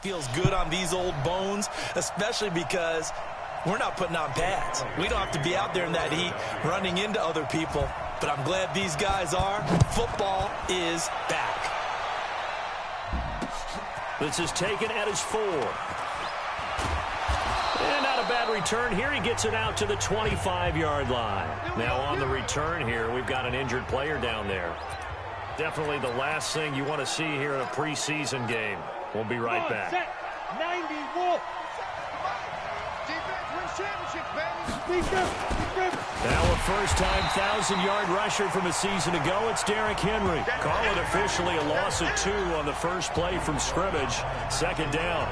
Feels good on these old bones, especially because we're not putting on pads. We don't have to be out there in that heat running into other people, but I'm glad these guys are. Football is back. This is taken at his 4. And not a bad return here. He gets it out to the 25-yard line. Now on the return here, we've got an injured player down there. Definitely the last thing you want to see here in a preseason game. We'll be right back. 91. Now a first-time 1,000-yard rusher from a season ago. It's Derrick Henry. Call it officially a loss of 2 on the first play from scrimmage. Second down.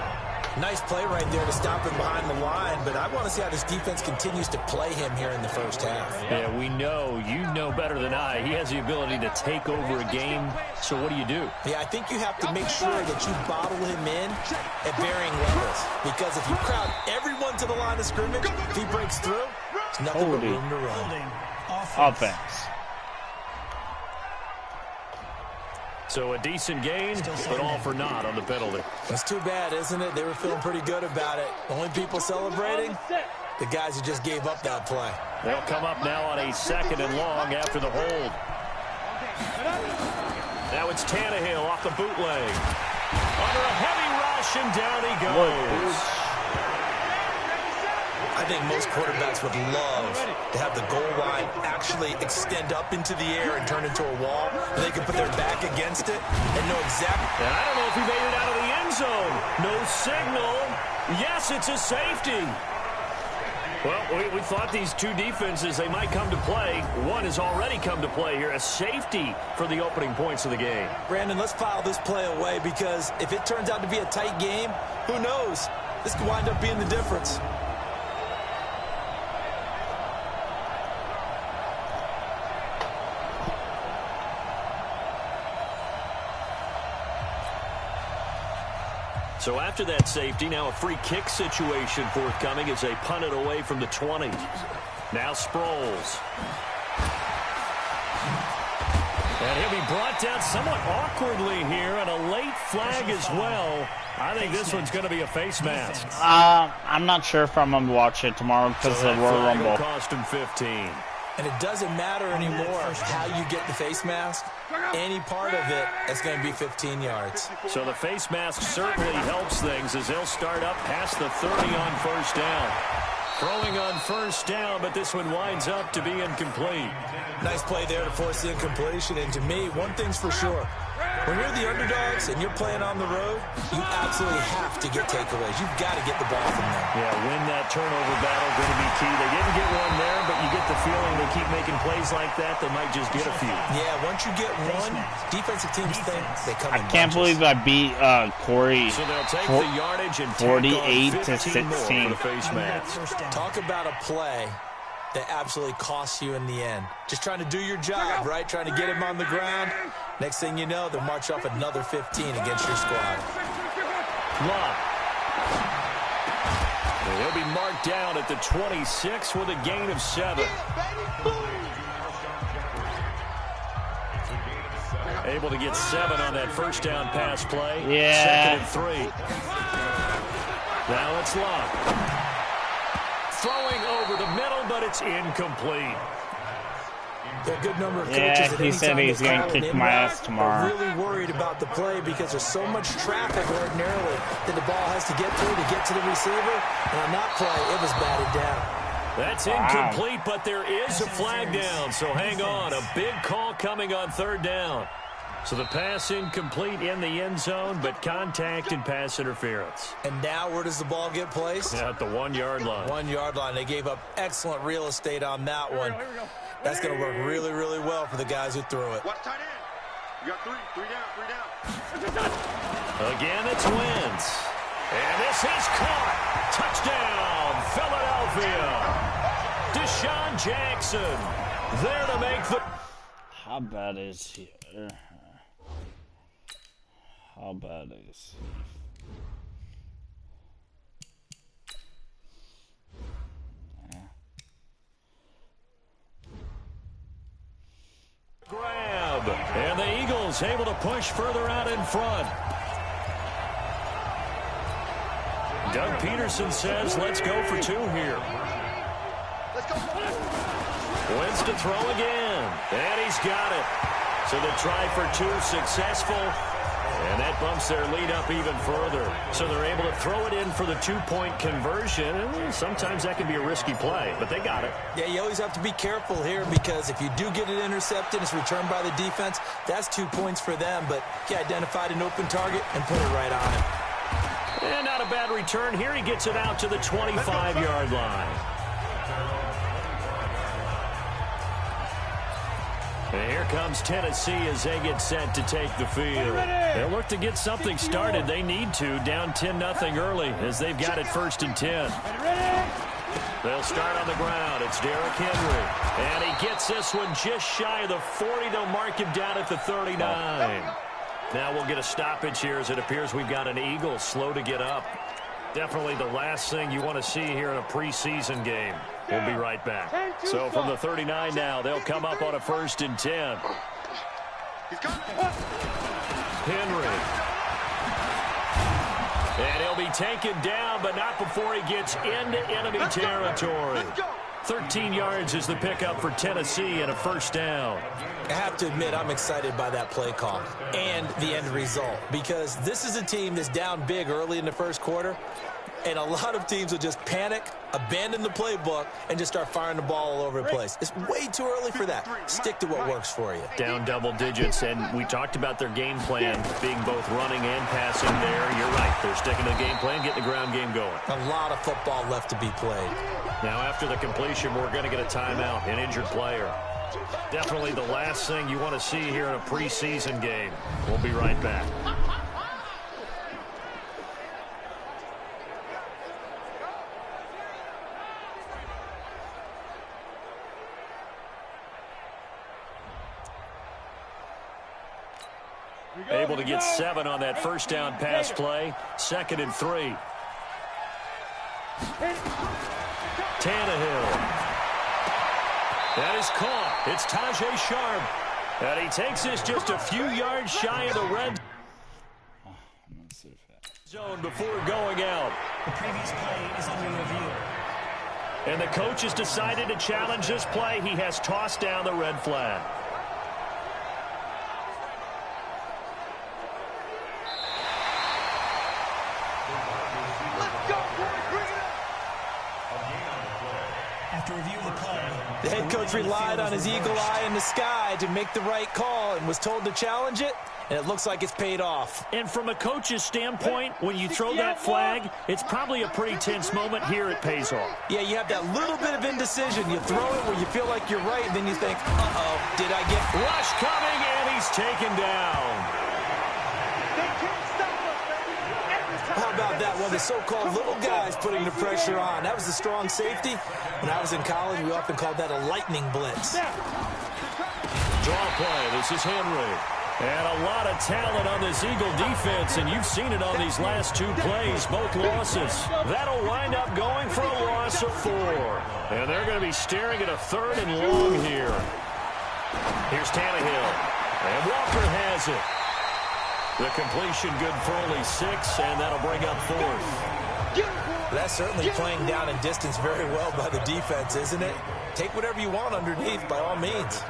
Nice play right there to stop him behind the line, but I want to see how this defense continues to play him here in the first half. Yeah, we know, you know better than I, he has the ability to take over a game, so what do? Yeah, I think you have to make sure that you bottle him in at varying levels, because if you crowd everyone to the line of scrimmage, if he breaks through, there's nothing but room to run. Offense. So a decent gain, but all for naught on the penalty. That's too bad, isn't it? They were feeling pretty good about it. The only people celebrating, the guys who just gave up that play. They'll come up now on a 2nd and long after the hold. Now it's Tannehill off the bootleg. Under a heavy rush, and down he goes. I think most quarterbacks would love to have the goal line actually extend up into the air and turn into a wall. And they can put their back against it and know exactly. And I don't know if he made it out of the end zone. No signal. Yes, it's a safety. Well, we thought these two defenses, they might come to play. One has already come to play here. A safety for the opening points of the game. Brandon, let's file this play away, because if it turns out to be a tight game, who knows? This could wind up being the difference. So after that safety, now a free kick situation forthcoming as they punt it away from the 20. Now Sproles. And he'll be brought down somewhat awkwardly here, and a late flag as well. I think this one's going to be a face mask. I'm not sure if I'm going to watch it tomorrow because of the Royal Rumble. Cost him 15. And it doesn't matter anymore how you get the face mask. Any part of it is going to be 15 yards. So the face mask certainly helps things as they'll start up past the 30 on first down. Throwing on first down, but this one winds up to be incomplete. Nice play there to force the incompletion. And to me, one thing's for sure. When you're the underdogs and you're playing on the road, you absolutely have to get takeaways. You've got to get the ball from them. Yeah, win that turnover battle, going to be key. They didn't get one there, but you get the feeling they keep making plays like that, they might just get a few. Yeah, once you get one, defensive teams think they come in I can't believe I beat Corey so they'll take the yardage and 48 to 16. For the face mask. Talk about a play that absolutely costs you in the end. Just trying to do your job, right? Trying to get him on the ground. Next thing you know, they'll march off another 15 against your squad. Love. He'll be marked down at the 26 with a gain of 7. Able to get 7 on that first down pass play. Yeah. 2nd and 3. Now it's Love. Throwing over the middle, but it's incomplete. A good number of coaches he said he's going to kick my ass tomorrow. Are really worried about the play because there's so much traffic ordinarily that the ball has to get through to get to the receiver. And on that play, it was batted down. That's incomplete, but there is a flag down. So hang on. A big call coming on 3rd down. So the pass incomplete in the end zone, but contact and pass interference. And now where does the ball get placed? Yeah, at the 1-yard line. 1-yard line. They gave up excellent real estate on that one. That's going to work really, really well for the guys who threw it. Watch tight end. You got 3 down. Again, it's Wentz. And this is caught. Touchdown, Philadelphia. Deshaun Jackson there to make the... How bad is he? How bad is he? Grab, and the Eagles able to push further out in front. Doug Peterson says, let's go for 2 here. Wins to throw again. And he's got it. So the try for 2 successful. And that bumps their lead up even further. So they're able to throw it in for the 2-point conversion. And sometimes that can be a risky play, but they got it. Yeah, you always have to be careful here because if you do get it intercepted, it's returned by the defense. That's 2 points for them, but he identified an open target and put it right on him. And not a bad return here. He gets it out to the 25-yard line. And here comes Tennessee as they get set to take the field. They'll look to get something started. They need to, down 10-0 early as they've got it 1st and 10. They'll start on the ground. It's Derrick Henry. And he gets this one just shy of the 40. They'll mark him down at the 39. Now we'll get a stoppage here as it appears we've got an Eagle slow to get up. Definitely the last thing you want to see here in a preseason game. We'll be right back. So from the 39 now, they'll come up on a 1st and 10. Henry. And he'll be taken down, but not before he gets into enemy territory. 13 yards is the pickup for Tennessee and a 1st down. I have to admit, I'm excited by that play call and the end result because this is a team that's down big early in the 1st quarter, and a lot of teams will just panic, abandon the playbook, and just start firing the ball all over the place. It's way too early for that. Stick to what works for you. Down double digits, and we talked about their game plan being both running and passing there. You're right. They're sticking to the game plan, getting the ground game going. A lot of football left to be played. Now, after the completion, we're going to get a timeout, an injured player. Definitely the last thing you want to see here in a preseason game. We'll be right back. Able to get 7 on that 1st down pass play. 2nd and 3. Tannehill. That is caught. It's Tajay Sharp. And he takes this just a few yards shy of the red zone before going out. The previous play is under review. And the coach has decided to challenge this play. He has tossed down the red flag. After review of the play, the head coach relied on his eagle eye in the sky to make the right call and was told to challenge it, and it looks like it's paid off. And from a coach's standpoint, when you throw that flag, it's probably a pretty tense moment. Here it pays off. Yeah, you have that little bit of indecision. You throw it where you feel like you're right, and then you think, uh-oh, did I get... Rush coming, and he's taken down. How about that one? The so-called little guys putting the pressure on. That was the strong safety. When I was in college, we often called that a lightning blitz. Draw play. This is Henry. And a lot of talent on this Eagle defense, and you've seen it on these last 2 plays, both losses. That'll wind up going for a loss of 4. And they're going to be staring at a 3rd and long here. Here's Tannehill. And Walker has it. The completion good for only 6, and that'll bring up 4th. That's certainly playing down in distance very well by the defense, isn't it? Take whatever you want underneath, by all means.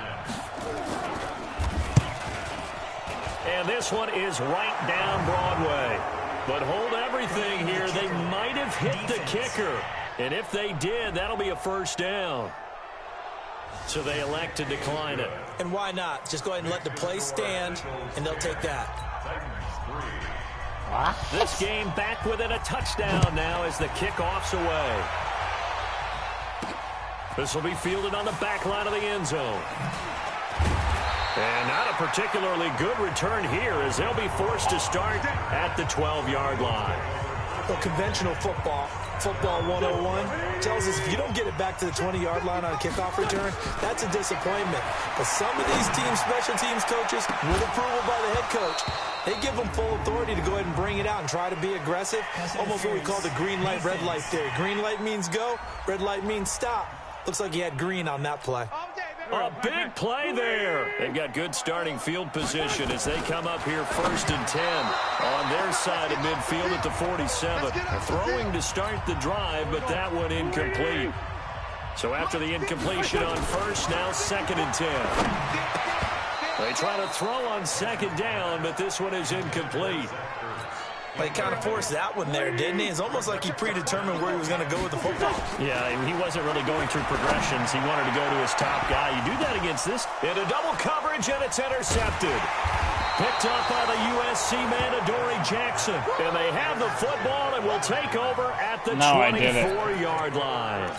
And this one is right down Broadway. But hold everything here. They might have hit the kicker. And if they did, that'll be a 1st down. So they elect to decline it. And why not? Just go ahead and let the play stand, and they'll take that. This game back within a touchdown now as the kickoff's away. This will be fielded on the back line of the end zone. And not a particularly good return here as they'll be forced to start at the 12-yard line. Well, conventional football 101, tells us if you don't get it back to the 20-yard line on a kickoff return, that's a disappointment. But some of these teams, special teams coaches, with approval by the head coach, they give them full authority to go ahead and bring it out and try to be aggressive. Almost what we call the green light, red light theory. Green light means go, red light means stop. Looks like he had green on that play. A big play there. They've got good starting field position as they come up here 1st and 10 on their side of midfield at the 47. Throwing to start the drive, but that one incomplete. So after the incompletion on first, now 2nd and 10. They try to throw on 2nd down, but this one is incomplete. Well, he kind of forced that one there, didn't he? It's almost like he predetermined where he was going to go with the football. Yeah, he wasn't really going through progressions. He wanted to go to his top guy. You do that against this. Into double coverage, and it's intercepted. Picked up by the USC man, Adoree Jackson. And they have the football and will take over at the 24-yard line.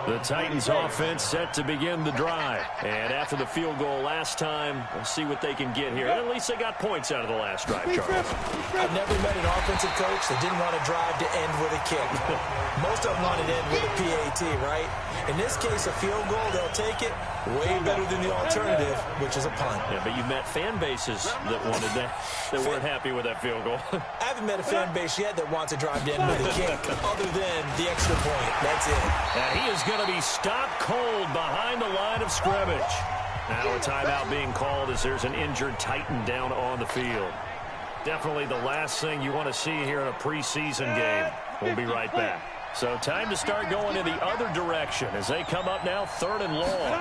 The Titans offense set to begin the drive. And after the field goal last time, we'll see what they can get here. And at least they got points out of the last drive, Charles. I've never met an offensive coach that didn't want to drive to end with a kick. Most of them want to end with a PAT, right? In this case, a field goal, they'll take it way better than the alternative, which is a punt. Yeah, but you've met fan bases that wanted that weren't happy with that field goal. I haven't met a fan base yet that wants to drive to end with a kick other than the extra point. That's it. And he is going to be stopped cold behind the line of scrimmage. Now a timeout being called as there's an injured Titan down on the field. Definitely the last thing you want to see here in a preseason game. We'll be right back. So time to start going in the other direction as they come up now 3rd and long.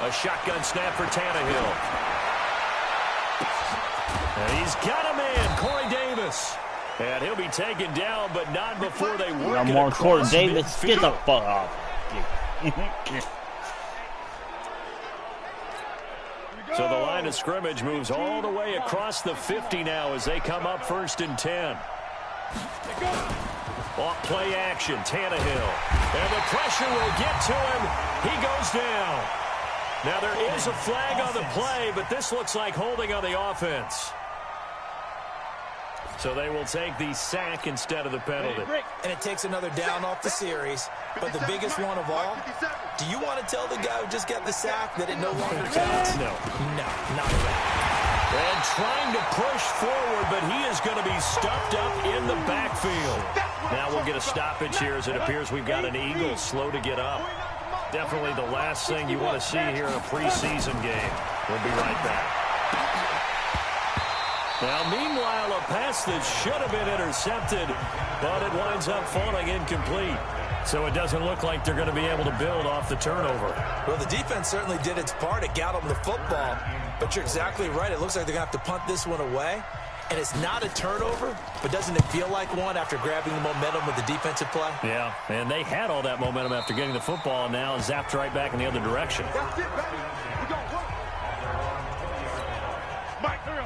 A shotgun snap for Tannehill. And he's got a man, Corey Davis. And he'll be taken down, but not before they work it across Corey Davis, get the fuck off. So the line of scrimmage moves all the way across the 50 now as they come up 1st and 10. Off play action, Tannehill. And the pressure will get to him. He goes down. Now there is a flag on the play, but this looks like holding on the offense. So they will take the sack instead of the penalty. And it takes another down off the series. But the biggest one of all, do you want to tell the guy who just got the sack that it no longer counts? No. No, not at all. And trying to push forward, but he is going to be stuffed up in the backfield. Now we'll get a stoppage here as it appears we've got an Eagle slow to get up. Definitely the last thing you want to see here in a preseason game. We'll be right back. Now, meanwhile, a pass that should have been intercepted, but it winds up falling incomplete. So it doesn't look like they're going to be able to build off the turnover. Well, the defense certainly did its part. It got them the football. But you're exactly right. It looks like they're going to have to punt this one away. And it's not a turnover, but doesn't it feel like one after grabbing the momentum with the defensive play? Yeah, and they had all that momentum after getting the football, and now zapped right back in the other direction.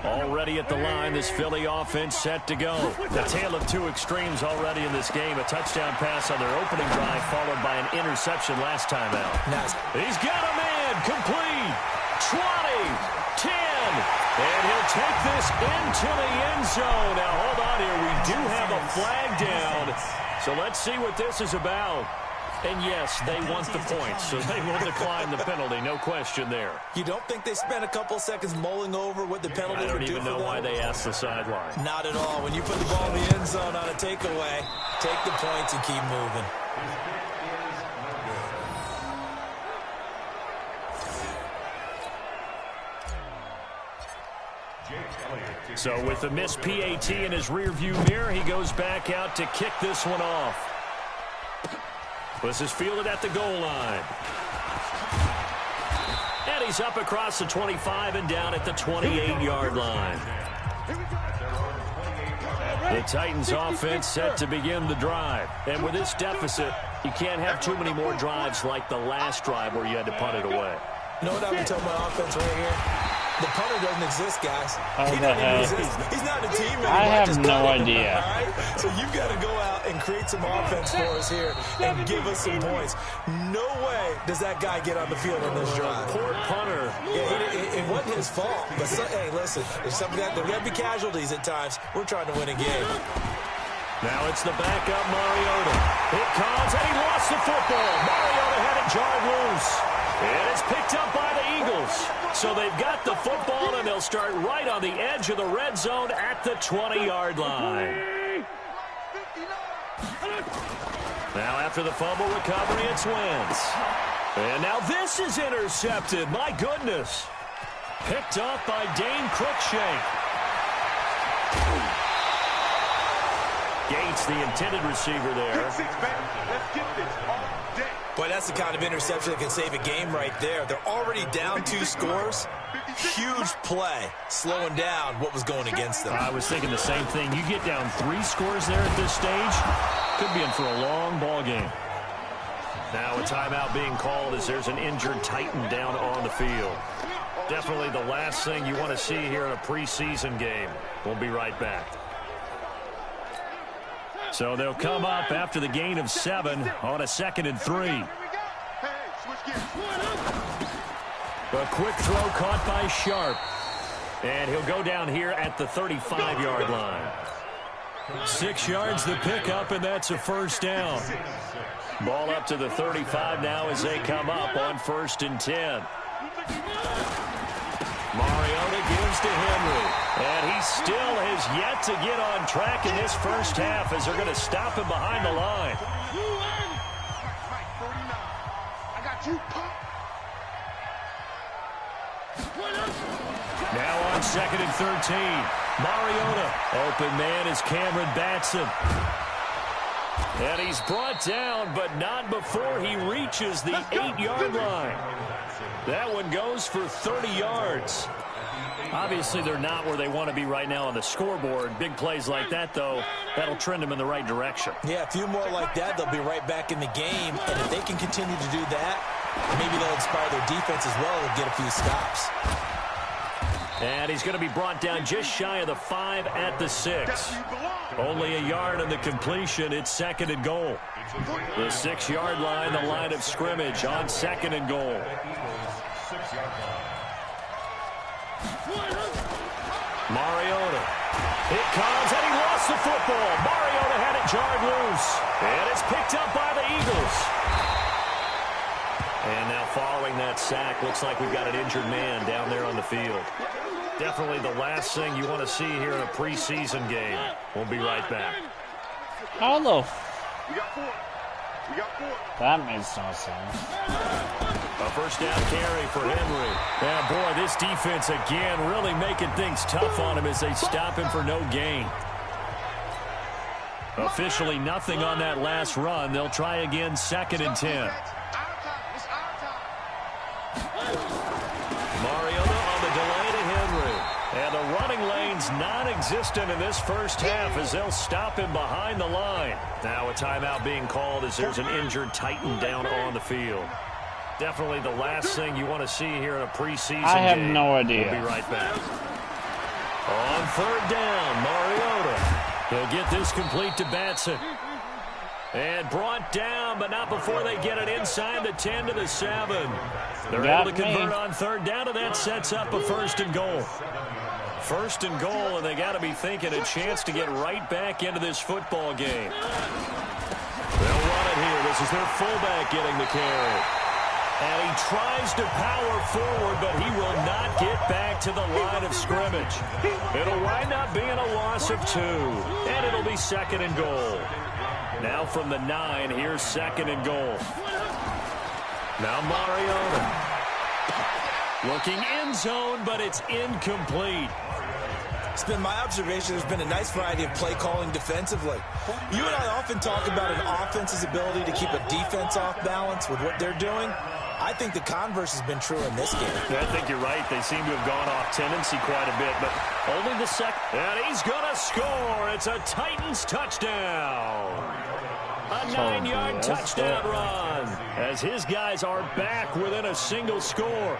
Already at the line, this Philly offense set to go. The tale of two extremes already in this game. A touchdown pass on their opening drive, followed by an interception last time out. Nice. He's got a man, complete, 20, 10, and he'll take this into the end zone. Now, hold on here. We do have a flag down, so let's see what this is about. And yes, they want the points, so they will decline the penalty, no question there. You don't think they spent a couple seconds mulling over what the penalty would do for them? I don't even know why they asked the sideline. Not at all. When you put the ball in the end zone on a takeaway, take the points and keep moving. So with the missed PAT in his rearview mirror, he goes back out to kick this one off. This is fielded at the goal line. And he's up across the 25 and down at the 28-yard line. The Titans offense set to begin the drive. And with this deficit, you can't have too many more drives like the last drive where you had to punt it away. You know what I would tell my offense right here? The punter doesn't exist, guys. He doesn't even exist. He's not a team anymore. I have no idea. All right? So you've got to go out and create some offense for us here and give us some points. No way does that guy get on the field on this drive. Poor punter. Yeah, it wasn't his fault. But hey, listen, there's something there got to be casualties at times. We're trying to win a game. Now it's the backup Mariota. It comes, and he lost the football. Mariota had it jarred loose. And it's picked up by the Eagles. So they've got the football, and they'll start right on the edge of the red zone at the 20-yard line. Now after the fumble recovery, it's Wentz. And now this is intercepted. My goodness. Picked up by Dane Cruikshank. Gates, the intended receiver there. Let's get this all day. Boy, that's the kind of interception that can save a game right there. They're already down 2 scores. Huge play, slowing down what was going against them. I was thinking the same thing. You get down 3 scores there at this stage, could be in for a long ball game. Now a timeout being called as there's an injured Titan down on the field. Definitely the last thing you want to see here in a preseason game. We'll be right back. So they'll come up after the gain of 7 on a 2nd and 3. A quick throw caught by Sharp. And he'll go down here at the 35-yard line. 6 yards the pickup, and that's a first down. Ball up to the 35 now as they come up on 1st and 10. Mariota gives to Henry. And he still has yet to get on track in this first half as they're going to stop him behind the line. I got you. Now on 2nd and 13. Mariota. Open man is Cameron Batson. And he's brought down, but not before he reaches the 8-yard line. That one goes for 30 yards. Obviously, they're not where they want to be right now on the scoreboard. Big plays like that, though, that'll trend them in the right direction. Yeah, a few more like that, they'll be right back in the game. And if they can continue to do that, maybe they'll inspire their defense as well and get a few stops. And he's going to be brought down just shy of the 5 at the 6. Only a yard on the completion. It's 2nd and goal. The 6-yard line, the line of scrimmage on 2nd and goal. Mariota. It comes, and he lost the football. Mariota had it jarred loose. And it's picked up by the Eagles. And now following that sack, looks like we've got an injured man down there on the field. Definitely the last thing you want to see here in a preseason game. We'll be right back. Hello. We got 4. We got 4. That makes no sense. A first down carry for Henry. Yeah, boy, this defense again really making things tough on him as they stop him for no gain. Officially nothing on that last run. They'll try again 2nd and 10. Mariota on the delay to Henry. And the running lane's non-existent in this first half as they'll him behind the line. Now a timeout being called as there's an injured Titan down on the field. Definitely the last thing you want to see here in a preseason game. I have no idea. We'll be right back. On 3rd down, Mariota. He'll get this complete to Batson. And brought down, but not before they get it inside the 10 to the 7. They're able to convert on 3rd down, and that sets up a 1st and goal. 1st and goal, and they got to be thinking a chance to get right back into this football game. They'll run it here. This is their fullback getting the carry. And he tries to power forward, but he will not get back to the line of scrimmage. It'll wind up being a loss of 2, and it'll be 2nd and goal. Now from the 9, here's 2nd and goal. Now Mariota. Looking end zone, but it's incomplete. It's been my observation there's been a nice variety of play calling defensively. You and I often talk about an offense's ability to keep a defense off balance with what they're doing. I think the converse has been true in this game. I think you're right. They seem to have gone off tendency quite a bit, but only the second. And he's going to score. It's a Titans touchdown. A 9-yard touchdown run as his guys are back within a single score.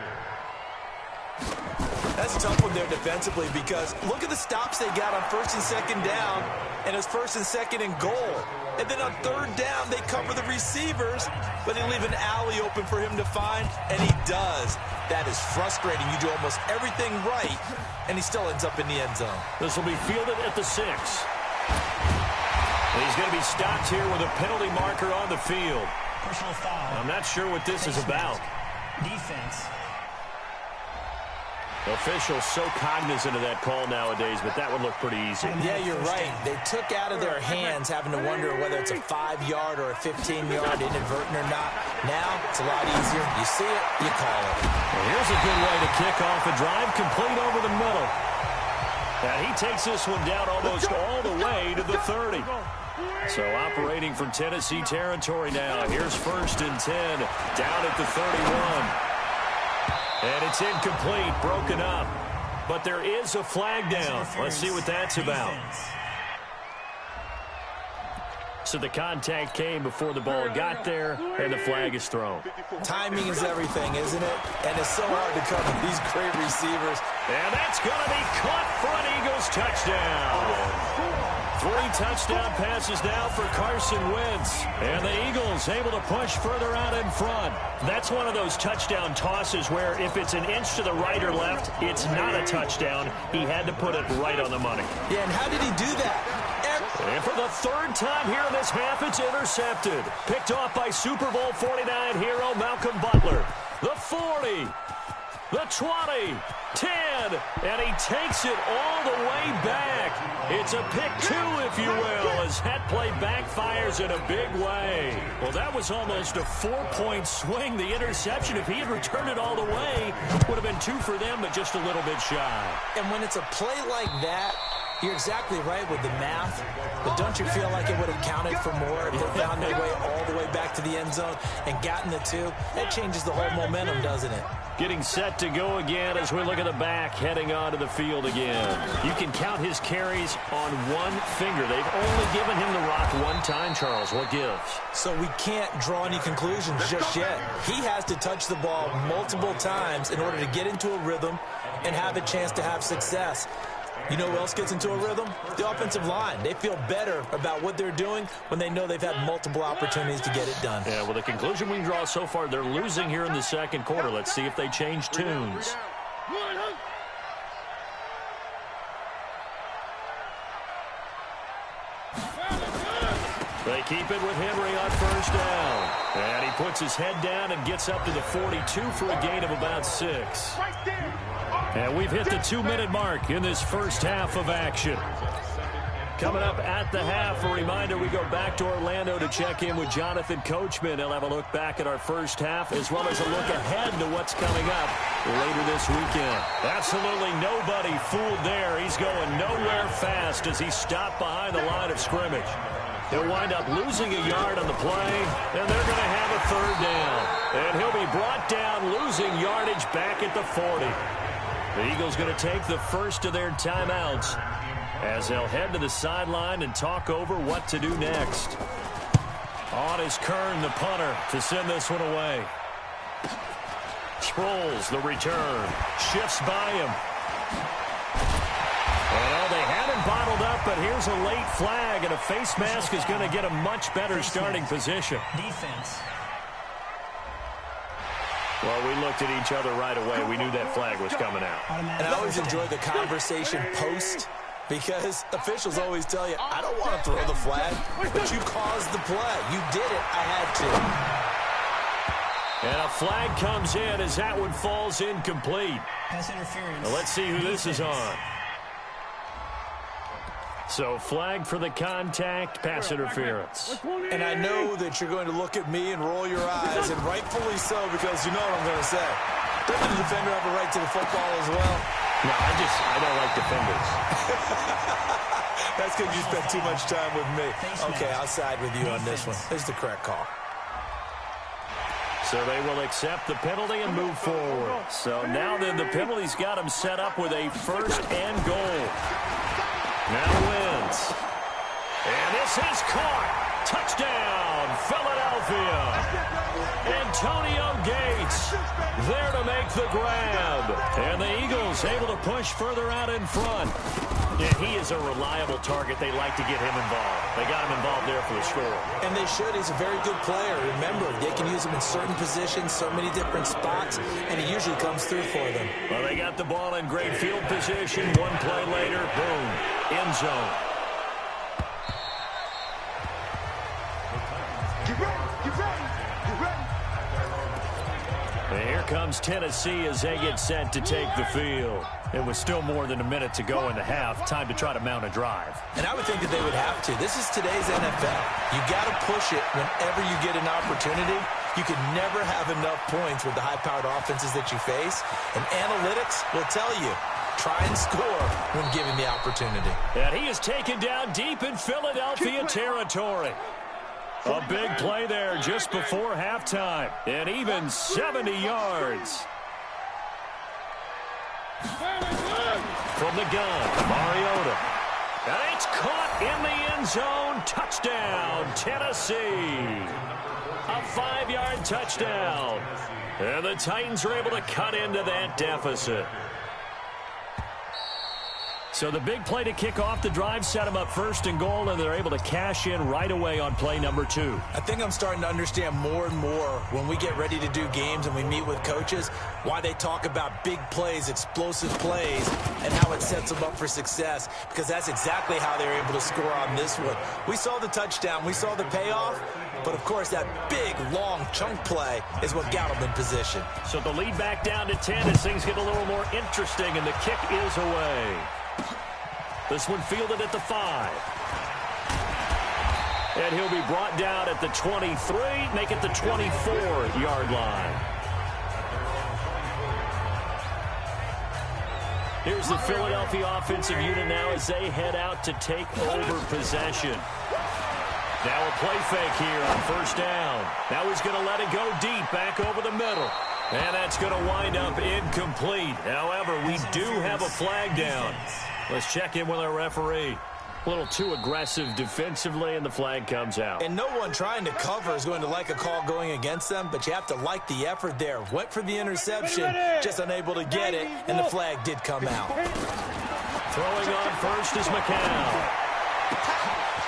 That's a tough one there defensively because look at the stops they got on 1st and 2nd down, and it's 1st and 2nd and goal. And then on 3rd down, they cover the receivers, but they leave an alley open for him to find, and he does. That is frustrating. You do almost everything right, and he still ends up in the end zone. This will be fielded at the 6. He's going to be stopped here with a penalty marker on the field. Personal foul. I'm not sure what this is about. Defense. Officials so cognizant of that call nowadays, but that would look pretty easy. Yeah, you're right. They took out of their hands having to wonder whether it's a 5-yard or a 15-yard inadvertent or not. Now it's a lot easier. You see it, you call it. Well, here's a good way to kick off a drive, complete over the middle. And he takes this one down almost all the way to the 30. So operating from Tennessee territory now. Here's 1st and 10, down at the 31. And it's incomplete, broken up. But there is a flag down. Let's see what that's about. So the contact came before the ball got there, and the flag is thrown. Timing is everything, isn't it? And it's so hard to cover these great receivers. And that's going to be caught for an Eagles touchdown. 3 touchdown passes now for Carson Wentz. And the Eagles able to push further out in front. That's one of those touchdown tosses where if it's an inch to the right or left, it's not a touchdown. He had to put it right on the money. Yeah, and how did he do that? And for the 3rd time here in this half, it's intercepted. Picked off by Super Bowl 49 hero Malcolm Butler. The 40, the 20, 10, and he takes it all the way back. It's a pick 2, if you will, as that play backfires in a big way. Well, that was almost a 4-point swing. The interception, if he had returned it all the way, would have been 2 for them, but just a little bit shy. And when it's a play like that, you're exactly right with the math, but don't you feel like it would have counted for more if they found their way all the way back to the end zone and gotten the 2? That changes the whole momentum, doesn't it? Getting set to go again as we look at the back, heading onto the field again. You can count his carries on one finger. They've only given him the rock one time, Charles. What gives? So we can't draw any conclusions just yet. He has to touch the ball multiple times in order to get into a rhythm and have a chance to have success. You know who else gets into a rhythm? The offensive line. They feel better about what they're doing when they know they've had multiple opportunities to get it done. Yeah, well, the conclusion we can draw so far, they're losing here in the 2nd quarter. Let's see if they change tunes. They keep it with Henry on 1st down. And he puts his head down and gets up to the 42 for a gain of about 6. And we've hit the 2-minute mark in this first half of action. Coming up at the half, a reminder, we go back to Orlando to check in with Jonathan Coachman. He'll have a look back at our first half as well as a look ahead to what's coming up later this weekend. Absolutely nobody fooled there. He's going nowhere fast as he stopped behind the line of scrimmage. He'll wind up losing a yard on the play, and they're going to have a 3rd down. And he'll be brought down, losing yardage back at the 40. The Eagles going to take the first of their timeouts as they'll head to the sideline and talk over what to do next. On is Kern, the punter, to send this one away. Sproles, the return. Shifts by him. Well, they had him bottled up, but here's a late flag, and a face mask is going to get a much better starting position. Defense. Well, we looked at each other right away. We knew that flag was coming out. And I always enjoy the conversation post because officials always tell you, I don't want to throw the flag, but you caused the play. You did it. I had to. And a flag comes in as that one falls incomplete. Pass interference. Now let's see who this is on. So flag for the contact, pass interference. And I know that you're going to look at me and roll your eyes, and rightfully so, because you know what I'm going to say. Doesn't the defender have a right to the football as well? No, I don't like defenders. That's because you spent too much time with me. Okay, I'll side with you on this one. This is the correct call. So they will accept the penalty and move forward. So now then, the penalty's got them set up with a 1st and goal. Now wins. And this is caught. Touchdown, Philadelphia. Antonio Gates there to make the grab. And the Eagles able to push further out in front. Yeah, he is a reliable target. They like to get him involved. They got him involved there for the score. And they should. He's a very good player. Remember, they can use him in certain positions, so many different spots, and he usually comes through for them. Well, they got the ball in great field position. One play later, boom, end zone. And here comes Tennessee as they get set to take the field. It was still more than a minute to go in the half. Time to try to mount a drive. And I would think that they would have to. This is today's NFL. You got to push it whenever you get an opportunity. You can never have enough points with the high-powered offenses that you face. And analytics will tell you, try and score when given the opportunity. And he is taken down deep in Philadelphia territory. A big play there just before halftime. And even 70 yards. From the gun, Mariota. And it's caught in the end zone. Touchdown, Tennessee. A 5-yard touchdown. And the Titans are able to cut into that deficit. So the big play to kick off the drive set them up first and goal, and they're able to cash in right away on play number 2. I think I'm starting to understand more and more when we get ready to do games and we meet with coaches why they talk about big plays, explosive plays, and how it sets them up for success, because that's exactly how they're able to score on this one. We saw the touchdown. We saw the payoff. But, of course, that big, long chunk play is what got them in position. So the lead back down to 10 as things get a little more interesting, and the kick is away. This one fielded at the 5. And he'll be brought down at the 23, make it the 24-yard line. Here's the Philadelphia offensive unit now as they head out to take over possession. Now a play fake here on first down. Now he's going to let it go deep back over the middle. And that's going to wind up incomplete. However, we do have a flag down. Let's check in with our referee. A little too aggressive defensively, and the flag comes out. And no one trying to cover is going to like a call going against them, but you have to like the effort there. Went for the interception, just unable to get it, and the flag did come out. Throwing on first is McCown.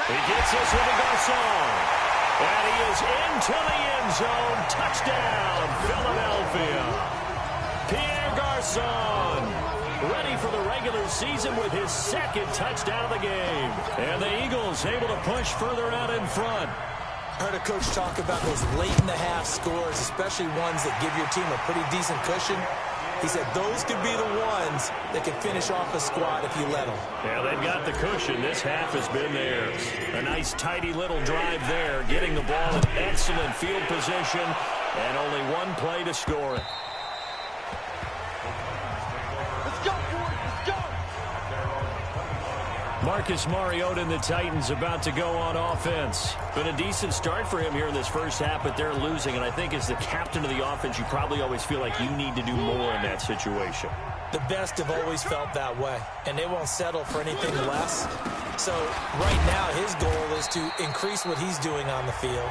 He gets this with a Garcon. And he is into the end zone. Touchdown, Philadelphia. Pierre Garcon, ready for the regular season with his second touchdown of the game. And the Eagles able to push further out in front. I heard a coach talk about those late-in-the-half scores, especially ones that give your team a pretty decent cushion. He said those could be the ones that can finish off a squad if you let them. Yeah, they've got the cushion. This half has been theirs. A nice, tidy little drive there, getting the ball in excellent field position, and only one play to score it. Let's go, boys. Let's go. Marcus Mariota and the Titans about to go on offense. Been a decent start for him here in this first half, but they're losing. And I think as the captain of the offense, you probably always feel like you need to do more in that situation. The best have always felt that way, and they won't settle for anything less. So right now his goal is to increase what he's doing on the field,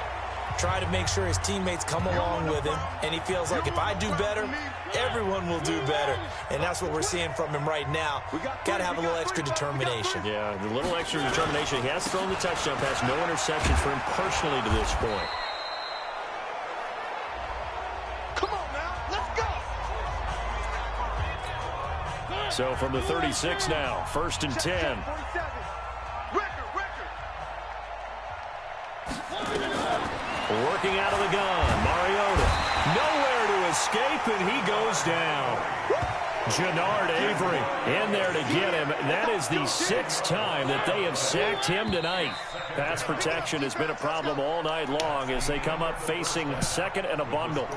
try to make sure his teammates come along with him, and he feels like if I do better, everyone will do better. And that's what we're seeing from him right now. Got to have a little extra determination. Yeah, the little extra determination. He has thrown the touchdown pass. No interceptions for him personally to this point. Come on now. Let's go. So from the 36 now, 1st and 10. 47. Record. Working out of the gun, Mariota. Nowhere to escape, and he goes down. Jannard Avery in there to get him. That is the 6th time that they have sacked him tonight. Pass protection has been a problem all night long as they come up facing second and a bundle.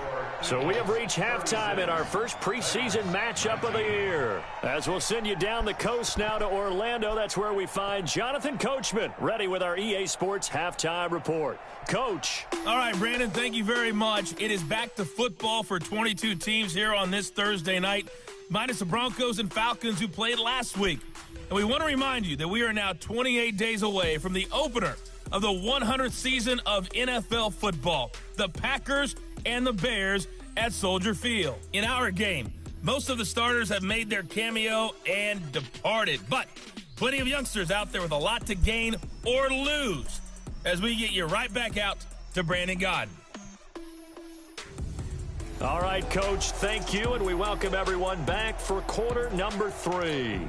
So we have reached halftime in our first preseason matchup of the year. As we'll send you down the coast now to Orlando, that's where we find Jonathan Coachman ready with our EA Sports halftime report. Coach. All right, Brandon, thank you very much. It is back to football for 22 teams here on this Thursday night, minus the Broncos and Falcons who played last week. And we want to remind you that we are now 28 days away from the opener of the 100th season of NFL football, the Packers and the Bears at Soldier Field. In our game, most of the starters have made their cameo and departed, but plenty of youngsters out there with a lot to gain or lose as we get you right back out to Brandon Godden. All right, Coach, thank you, and we welcome everyone back for quarter number 3.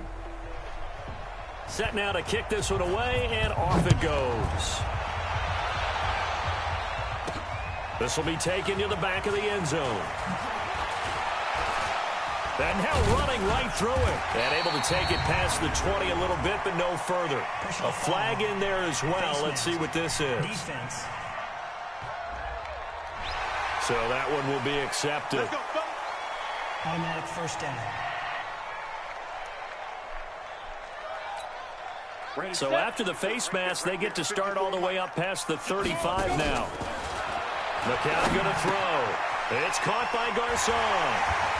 Set now to kick this one away, and off it goes. This will be taken to the back of the end zone. And now running right through it. And able to take it past the 20 a little bit, but no further. A flag in there as well. Let's see what this is. Defense. So that one will be accepted. Automatic first down. So after the face mask, they get to start all the way up past the 35 now. McCown going to throw. It's caught by Garcon.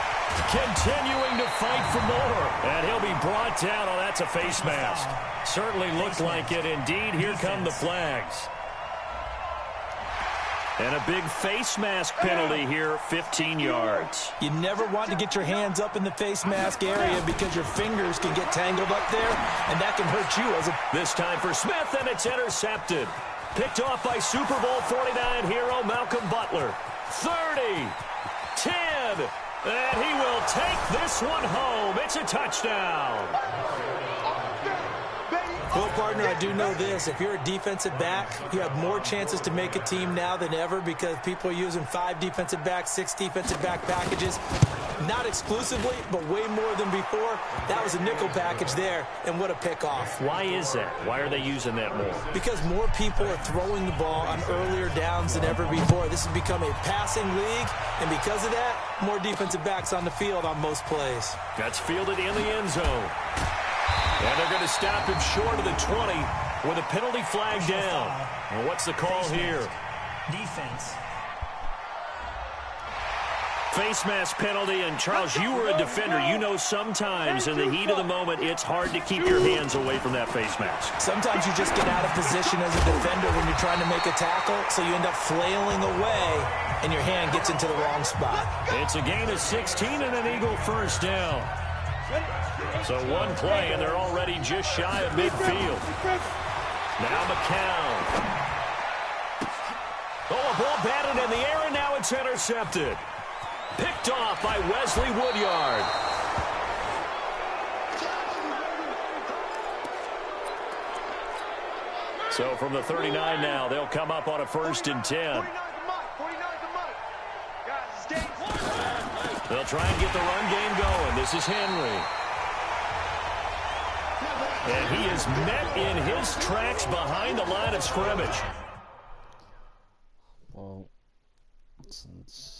Continuing to fight for more. And he'll be brought down. Oh, that's a face mask. Certainly looked like it. Indeed, here come the flags. And a big face mask penalty here, 15 yards. You never want to get your hands up in the face mask area because your fingers can get tangled up there, and that can hurt you as a... This time for Smith, and it's intercepted. Picked off by Super Bowl 49 hero Malcolm Butler. 30, 10, and he will take this one home. It's a touchdown. Well, partner, I do know this. If you're a defensive back, you have more chances to make a team now than ever because people are using 5 defensive backs, 6 defensive back packages. Not exclusively, but way more than before. That was a nickel package there, and what a pickoff. Why is that? Why are they using that more? Because more people are throwing the ball on earlier downs than ever before. This has become a passing league, and because of that, more defensive backs on the field on most plays. That's fielded in the end zone. And they're going to stop him short of the 20 with a penalty flag down. And what's the call here? Defense. Face mask penalty, and Charles, you were a defender. You know sometimes in the heat of the moment, it's hard to keep your hands away from that face mask. Sometimes you just get out of position as a defender when you're trying to make a tackle, so you end up flailing away, and your hand gets into the wrong spot. It's a gain of 16 and an Eagle first down. So one play, and they're already just shy of midfield. Now McCown. Oh, a ball batted in the air, and now it's intercepted. Picked off by Wesley Woodyard. So from the 39 now, they'll come up on a 1st and 10. They'll try and get the run game going. This is Henry. And he is met in his tracks behind the line of scrimmage. Well, since